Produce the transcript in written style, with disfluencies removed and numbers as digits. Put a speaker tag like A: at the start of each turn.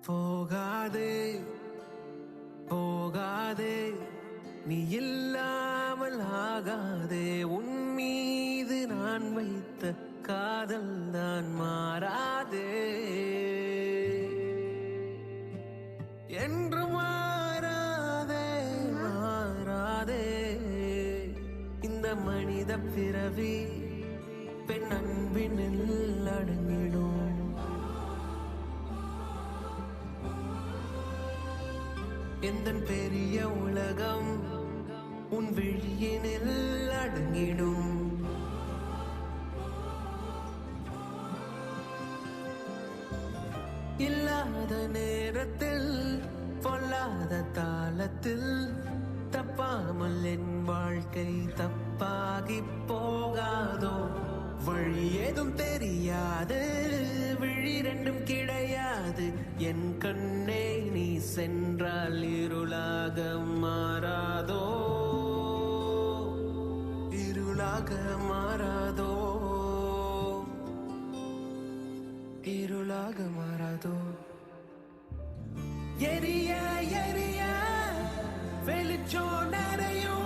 A: போகாதே போகாதே நீ இல்லாமல் ஆகாதே உன் மீது நான் வைத்த காதல் தான் மாறாதே என்று மாறாதே மாறாதே இந்த மனித பிறவி பெண் அன்பினில் அடங்கிடும் எந்தன் பெரிய உலகம் உன் விழியினில் அடங்கிடும் இல்லாத நேரத்தில் பொல்லாத தாளத்தில் தப்பாமல் என் வாழ்க்கை தப்பாகி போகாதோ வழி ஏதும் தெரியாது விழி ரெண்டும் கிடையாது என் கண்ணே நீ சென்றால் இருளாக மாறாதோ இருளாக மாறாதோ இருளாக மாறாதோ எரிய எரிய வெளிச்சோ நிறையும்